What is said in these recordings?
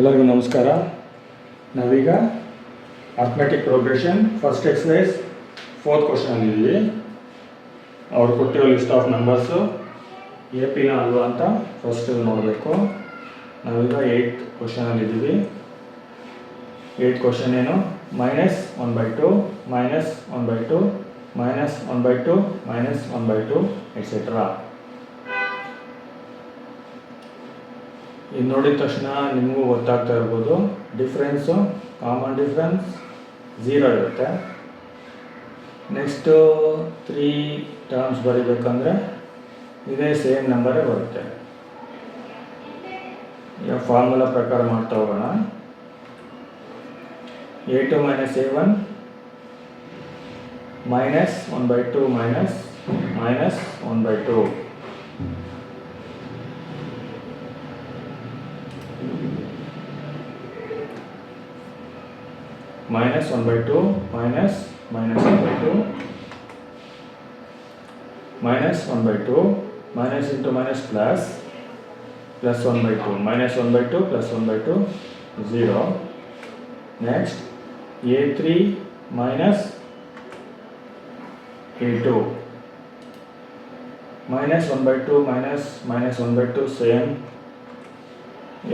ಎಲ್ಲರಿಗೂ ನಮಸ್ಕಾರ. ನಾವೀಗ arithmetic progression first exercise 4th question ಇದ್ದೀವಿ. ಅವ್ರು ಕೊಟ್ಟಿರೋ ಲಿಸ್ಟ್ ಆಫ್ ನಂಬರ್ಸು ಎ ಪಿನ ಅಲ್ವಾ ಅಂತ ಫಸ್ಟ್ ನೋಡಬೇಕು. ನಾವೀಗ 8th ಕ್ವಶನಲ್ಲಿದ್ದೀವಿ. 8th ಕ್ವಶನ್ ಏನು? -1/2 -1/2 -1/2 -1/2 ಎಕ್ಸೆಟ್ರಾ. ಇದು ನೋಡಿದ ತಕ್ಷಣ ನಿಮಗೂ ಗೊತ್ತಾಗ್ತಾ ಇರ್ಬೋದು, ಡಿಫ್ರೆನ್ಸು ಕಾಮನ್ ಡಿಫ್ರೆನ್ಸ್ 0 ಇರುತ್ತೆ. ನೆಕ್ಸ್ಟು 3 ಟರ್ಮ್ಸ್ ಬರೀಬೇಕಂದ್ರೆ ಇದೇ ಸೇಮ್ ನಂಬರೇ ಬರುತ್ತೆ. ಈಗ ಫಾರ್ಮುಲಾ ಪ್ರಕಾರ ಮಾಡ್ತಾ ಹೋಗೋಣ. a2 - a1 -1/2 -1/2 -1/2 -1/2 -1/2 minus into minus plus 1/2 -1/2 +1/2 0. Next a3 minus a2 -1/2 -1/2 same,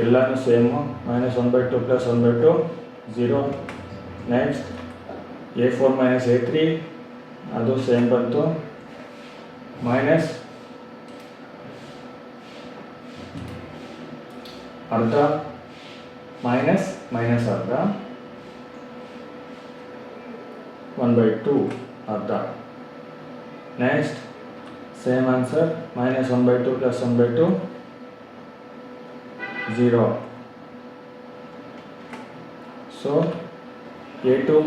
ಎಲ್ಲಾನು ಸೇಮು. -1/2 +1/2 0. ನೆಕ್ಸ್ಟ್ a4 - a3 ಅದು ಸೇಮ್ ಬಂತು. ಮೈನಸ್ ಅರ್ಧ ಮೈನಸ್ ಅರ್ಧ 1/2 ಅರ್ಧ. Next same answer -1/2 +1/2 0. So a2 -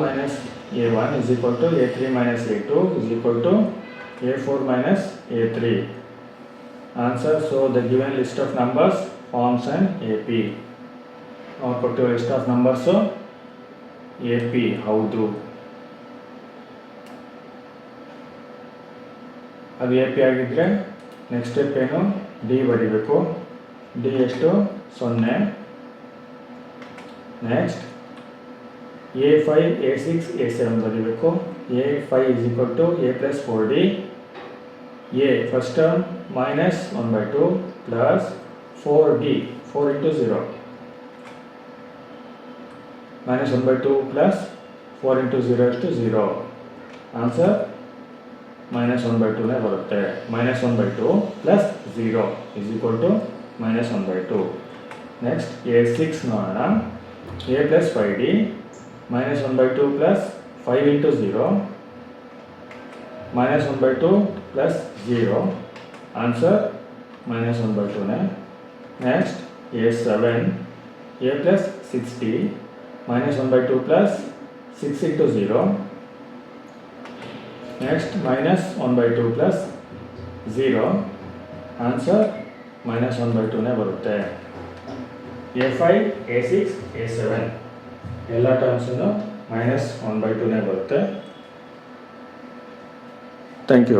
a1 is equal to a3 - a2 is equal to a4 - a3. Answer. So the given list of numbers forms an AP. Now put your list of numbers. So AP ಹೌದು. ಅದು AP ಆಗಿದ್ರೆ next step ಏನು? D ಬರೀಬೇಕು. D ಎಷ್ಟು? 0. Next a5 a6 a7 ಬರೀಬೇಕು. a5 is equal to a plus 4d. a first term -1/2 plus 4d, 4 into 0 -1/2 plus 4 into 0 is to 0. Answer -1/2 ನೇ ಬರುತ್ತೆ. -1/2 plus 0 is equal to -1/2. Next a6 ನೋಡೋಣ. a plus 5d -1/2 plus 5 into 0 -1/2 plus 0. Answer -1/2 ನೇ. Next a7 a plus 6d -1/2 plus 6 into 0. Next -1/2 plus 0. Answer -1/2 ನೇ ಬರುತ್ತೆ. a5 a6 a7 ಎಲ್ಲ ಟರ್ಮ್ಸನ್ನು -1/2 ನೇ ಬರುತ್ತೆ. Thank you.